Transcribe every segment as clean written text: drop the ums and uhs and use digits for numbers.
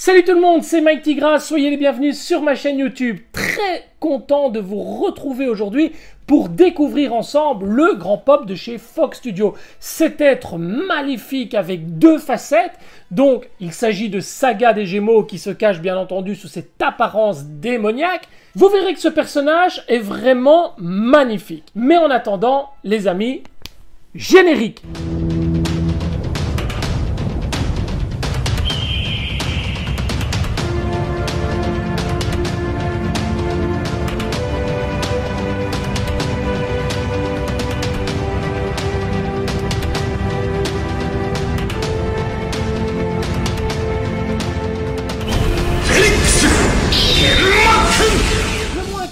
Salut tout le monde, c'est Mike Tigras, soyez les bienvenus sur ma chaîne YouTube. Très content de vous retrouver aujourd'hui pour découvrir ensemble le grand pop de chez Fox Studio. Cet être maléfique avec deux facettes. Donc il s'agit de Saga des Gémeaux qui se cache bien entendu sous cette apparence démoniaque. Vous verrez que ce personnage est vraiment magnifique. Mais en attendant, les amis, générique.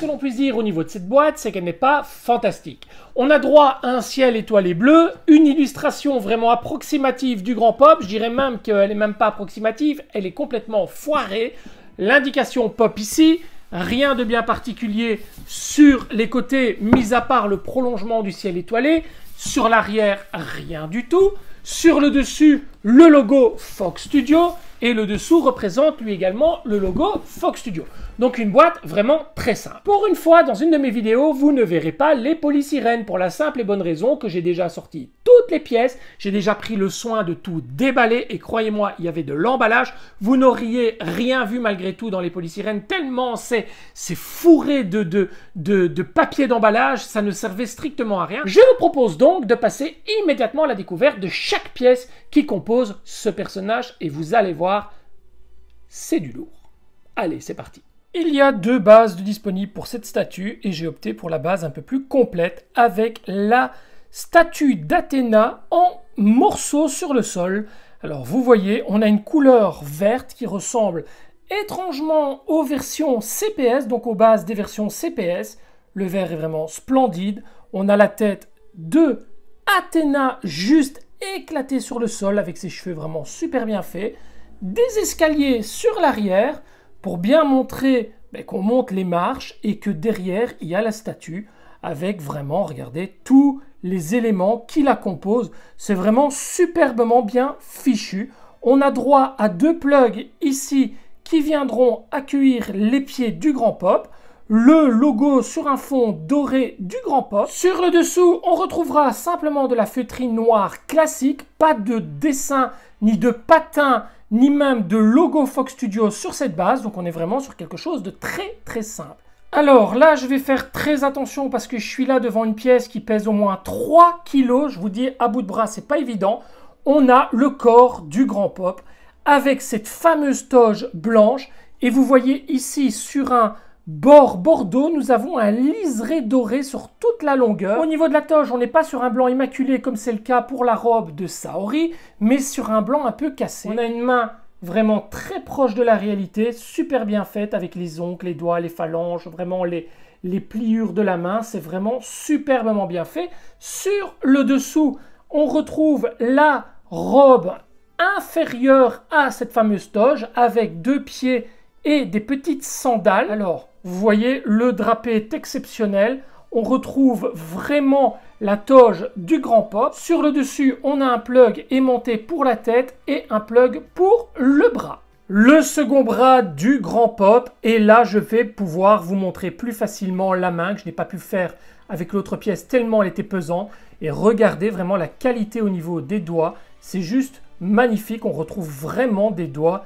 On puisse dire au niveau de cette boîte, c'est qu'elle n'est pas fantastique. On a droit à un ciel étoilé bleu, une illustration vraiment approximative du grand pop, je dirais même qu'elle n'est même pas approximative, elle est complètement foirée. L'indication pop ici, rien de bien particulier sur les côtés, mis à part le prolongement du ciel étoilé. Sur l'arrière, rien du tout. Sur le dessus, le logo Fox Studio. Et le dessous représente lui également le logo Fox Studio. Donc une boîte vraiment très simple. Pour une fois, dans une de mes vidéos, vous ne verrez pas les polysirènes pour la simple et bonne raison que j'ai déjà sorti toutes les pièces. J'ai déjà pris le soin de tout déballer et croyez-moi, il y avait de l'emballage. Vous n'auriez rien vu malgré tout dans les polysirènes tellement c'est fourré de papier d'emballage, ça ne servait strictement à rien. Je vous propose donc de passer immédiatement à la découverte de chaque pièce qui compose ce personnage et vous allez voir, c'est du lourd. Allez, c'est parti. Il y a deux bases disponibles pour cette statue et j'ai opté pour la base un peu plus complète avec la statue d'Athéna en morceaux sur le sol. Alors vous voyez, on a une couleur verte qui ressemble étrangement aux versions CPS, donc aux bases des versions CPS. Le vert est vraiment splendide. On a la tête de Athéna juste éclatée sur le sol avec ses cheveux vraiment super bien faits. Des escaliers sur l'arrière pour bien montrer qu'on monte les marches et que derrière il y a la statue avec vraiment, regardez, tous les éléments qui la composent. C'est vraiment superbement bien fichu. On a droit à deux plugs ici qui viendront accueillir les pieds du grand pop. Le logo sur un fond doré du grand pop. Sur le dessous, on retrouvera simplement de la feutrine noire classique, pas de dessin ni de patin ni même de logo Fox Studio sur cette base, donc on est vraiment sur quelque chose de très très simple. Alors là, je vais faire très attention parce que je suis là devant une pièce qui pèse au moins 3 kg, je vous dis à bout de bras, c'est pas évident. On a le corps du grand pop avec cette fameuse toge blanche et vous voyez ici sur un bord bordeaux, nous avons un liseré doré sur toute la longueur. Au niveau de la toge, on n'est pas sur un blanc immaculé comme c'est le cas pour la robe de Saori, mais sur un blanc un peu cassé. On a une main vraiment très proche de la réalité, super bien faite avec les ongles, les doigts, les phalanges, vraiment les pliures de la main. C'est vraiment superbement bien fait. Sur le dessous, on retrouve la robe inférieure à cette fameuse toge avec deux pieds et des petites sandales. Alors, vous voyez, le drapé est exceptionnel. On retrouve vraiment la toge du grand pop. Sur le dessus, on a un plug aimanté pour la tête et un plug pour le bras. Le second bras du grand pop. Et là, je vais pouvoir vous montrer plus facilement la main que je n'ai pas pu faire avec l'autre pièce tellement elle était pesante. Et regardez vraiment la qualité au niveau des doigts. C'est juste magnifique. On retrouve vraiment des doigts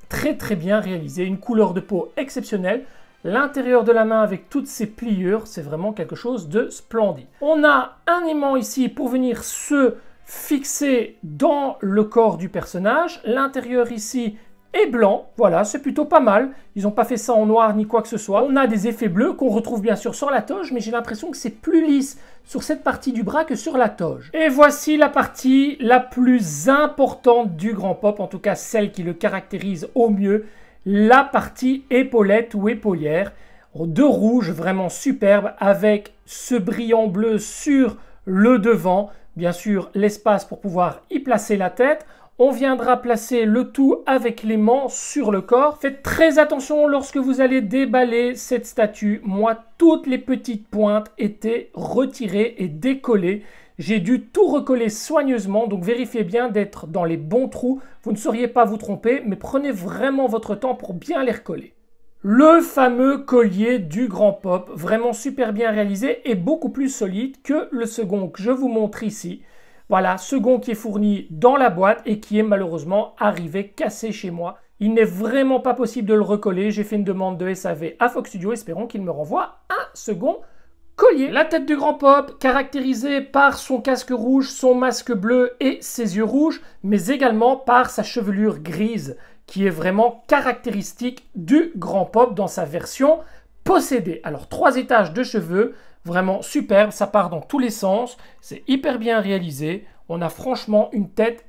très très bien réalisé, une couleur de peau exceptionnelle, l'intérieur de la main avec toutes ses pliures, c'est vraiment quelque chose de splendide. On a un aimant ici pour venir se fixer dans le corps du personnage, l'intérieur ici est blanc, voilà, c'est plutôt pas mal, ils n'ont pas fait ça en noir ni quoi que ce soit. On a des effets bleus qu'on retrouve bien sûr sur la toge, mais j'ai l'impression que c'est plus lisse sur cette partie du bras que sur la toge. Et voici la partie la plus importante du grand pop, en tout cas celle qui le caractérise au mieux, la partie épaulette ou épaulière, de rouge vraiment superbe avec ce brillant bleu sur le devant, bien sûr l'espace pour pouvoir y placer la tête. On viendra placer le tout avec l'aimant sur le corps. Faites très attention lorsque vous allez déballer cette statue. Moi, toutes les petites pointes étaient retirées et décollées. J'ai dû tout recoller soigneusement, donc vérifiez bien d'être dans les bons trous. Vous ne sauriez pas vous tromper, mais prenez vraiment votre temps pour bien les recoller. Le fameux collier du Grand Pop, vraiment super bien réalisé et beaucoup plus solide que le second que je vous montre ici. Voilà, second qui est fourni dans la boîte et qui est malheureusement arrivé cassé chez moi. Il n'est vraiment pas possible de le recoller. J'ai fait une demande de SAV à Fox Studio, espérons qu'il me renvoie un second collier. La tête du Grand Pop, caractérisée par son casque rouge, son masque bleu et ses yeux rouges, mais également par sa chevelure grise, qui est vraiment caractéristique du Grand Pop dans sa version possédée. Alors 3 étages de cheveux, vraiment superbe, ça part dans tous les sens, c'est hyper bien réalisé, on a franchement une tête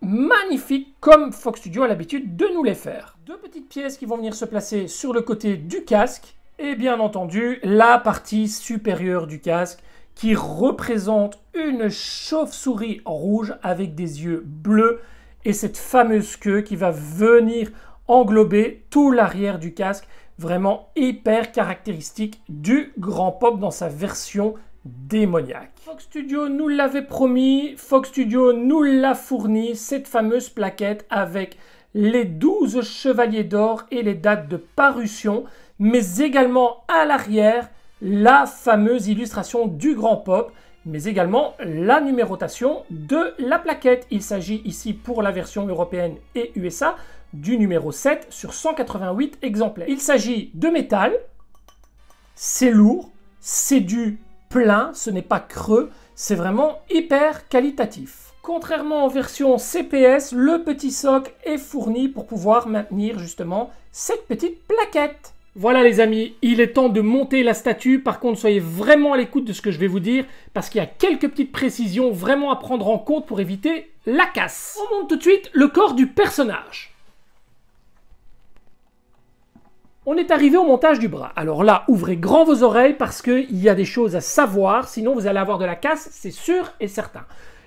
magnifique comme Fox Studio a l'habitude de nous les faire. 2 petites pièces qui vont venir se placer sur le côté du casque et bien entendu la partie supérieure du casque qui représente une chauve-souris rouge avec des yeux bleus et cette fameuse queue qui va venir englober tout l'arrière du casque, vraiment hyper caractéristique du Grand Pop dans sa version démoniaque. Fox Studio nous l'avait promis, Fox Studio nous l'a fourni, cette fameuse plaquette avec les 12 chevaliers d'or et les dates de parution, mais également à l'arrière, la fameuse illustration du Grand Pop, mais également la numérotation de la plaquette. Il s'agit ici pour la version européenne et USA du numéro 7 sur 188 exemplaires. Il s'agit de métal, c'est lourd, c'est du plein, ce n'est pas creux, c'est vraiment hyper qualitatif. Contrairement aux versions CPS, le petit socle est fourni pour pouvoir maintenir justement cette petite plaquette. Voilà les amis, il est temps de monter la statue. Par contre, soyez vraiment à l'écoute de ce que je vais vous dire parce qu'il y a quelques petites précisions vraiment à prendre en compte pour éviter la casse. On monte tout de suite le corps du personnage. On est arrivé au montage du bras. Alors là, ouvrez grand vos oreilles parce qu'il y a des choses à savoir, sinon vous allez avoir de la casse, c'est sûr et certain.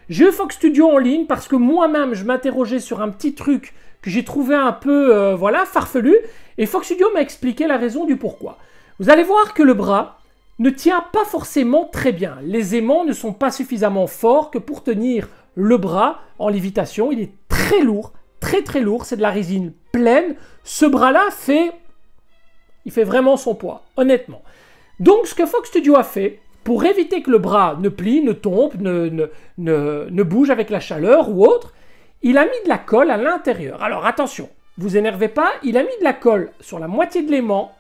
J'ai eu Fox Studio en ligne parce que moi-même, je m'interrogeais sur un petit truc que j'ai trouvé un peu, voilà, farfelu. Et Fox Studio m'a expliqué la raison du pourquoi. Vous allez voir que le bras ne tient pas forcément très bien. Les aimants ne sont pas suffisamment forts que pour tenir le bras en lévitation. Il est très lourd, très lourd. C'est de la résine pleine. Ce bras-là il fait vraiment son poids, honnêtement. Donc, ce que Fox Studio a fait, pour éviter que le bras ne plie, ne tombe, ne bouge avec la chaleur ou autre, il a mis de la colle à l'intérieur. Alors, attention, vous énervez pas, il a mis de la colle sur la moitié de l'aimant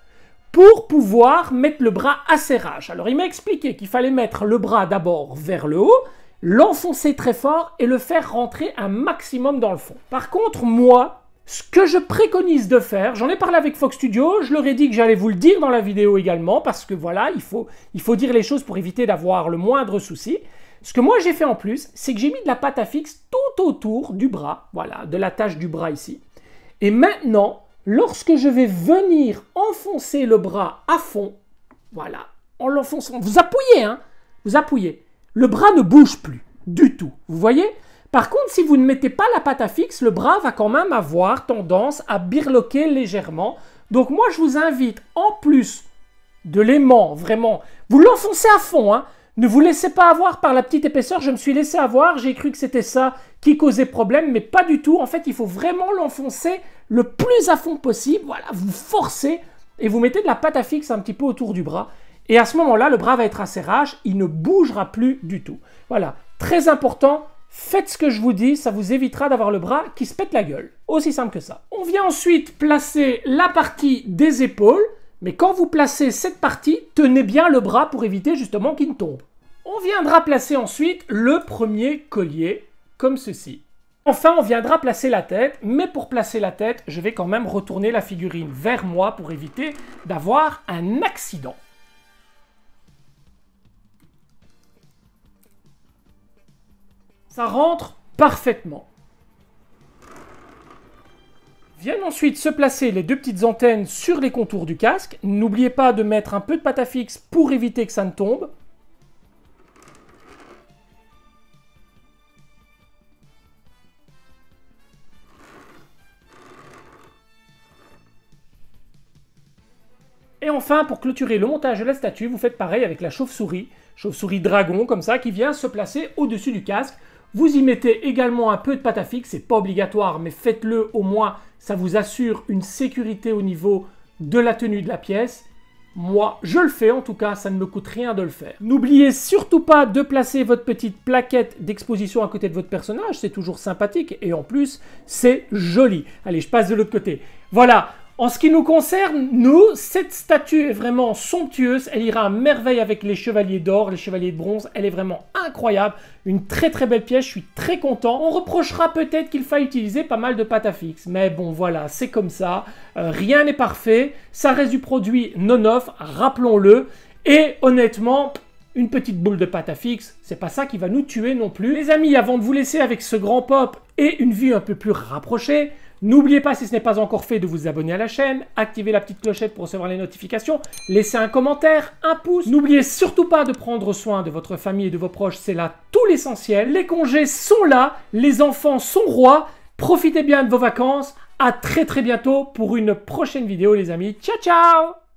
pour pouvoir mettre le bras à serrage. Alors, il m'a expliqué qu'il fallait mettre le bras d'abord vers le haut, l'enfoncer très fort et le faire rentrer un maximum dans le fond. Par contre, moi, ce que je préconise de faire, j'en ai parlé avec Fox Studio, je leur ai dit que j'allais vous le dire dans la vidéo également, parce que voilà, il faut dire les choses pour éviter d'avoir le moindre souci. Ce que moi j'ai fait en plus, c'est que j'ai mis de la pâte à fixe tout autour du bras, voilà, de la tache du bras ici. Et maintenant, lorsque je vais venir enfoncer le bras à fond, voilà, en l'enfonçant, vous appuyez, hein, vous appuyez, le bras ne bouge plus du tout, vous voyez ? Par contre, si vous ne mettez pas la pâte à fixe, le bras va quand même avoir tendance à birloquer légèrement. Donc moi, je vous invite, en plus de l'aimant, vraiment, vous l'enfoncez à fond, hein. Ne vous laissez pas avoir par la petite épaisseur. Je me suis laissé avoir, j'ai cru que c'était ça qui causait problème, mais pas du tout. En fait, il faut vraiment l'enfoncer le plus à fond possible. Voilà, vous forcez et vous mettez de la pâte à fixe un petit peu autour du bras. Et à ce moment-là, le bras va être à serrage, il ne bougera plus du tout. Voilà, très important. Faites ce que je vous dis, ça vous évitera d'avoir le bras qui se pète la gueule. Aussi simple que ça. On vient ensuite placer la partie des épaules, mais quand vous placez cette partie, tenez bien le bras pour éviter justement qu'il ne tombe. On viendra placer ensuite le premier collier, comme ceci. Enfin, on viendra placer la tête, mais pour placer la tête, je vais quand même retourner la figurine vers moi pour éviter d'avoir un accident. Ça rentre parfaitement. Viennent ensuite se placer les deux petites antennes sur les contours du casque. N'oubliez pas de mettre un peu de pâte à fixe pour éviter que ça ne tombe. Et Et enfin, pour clôturer le montage de la statue, vous faites pareil avec la chauve-souris dragon comme ça, qui vient se placer au-dessus du casque. Vous y mettez également un peu de pâte à fixe, c'est pas obligatoire, mais faites-le au moins, ça vous assure une sécurité au niveau de la tenue de la pièce. Moi, je le fais en tout cas, ça ne me coûte rien de le faire. N'oubliez surtout pas de placer votre petite plaquette d'exposition à côté de votre personnage, c'est toujours sympathique et en plus, c'est joli. Allez, je passe de l'autre côté. Voilà, en ce qui nous concerne, nous, cette statue est vraiment somptueuse, elle ira à merveille avec les chevaliers d'or, les chevaliers de bronze, elle est vraiment incroyable, une très très belle pièce, je suis très content. On reprochera peut-être qu'il faille utiliser pas mal de pâte à fixe, mais bon voilà, c'est comme ça, rien n'est parfait, ça reste du produit non-off, rappelons-le, et honnêtement, une petite boule de pâte à fixe, c'est pas ça qui va nous tuer non plus. Les amis, avant de vous laisser avec ce grand pop et une vue un peu plus rapprochée, n'oubliez pas, si ce n'est pas encore fait, de vous abonner à la chaîne, activer la petite clochette pour recevoir les notifications, laisser un commentaire, un pouce. N'oubliez surtout pas de prendre soin de votre famille et de vos proches, c'est là tout l'essentiel. Les congés sont là, les enfants sont rois, profitez bien de vos vacances. À très bientôt pour une prochaine vidéo les amis. Ciao ciao!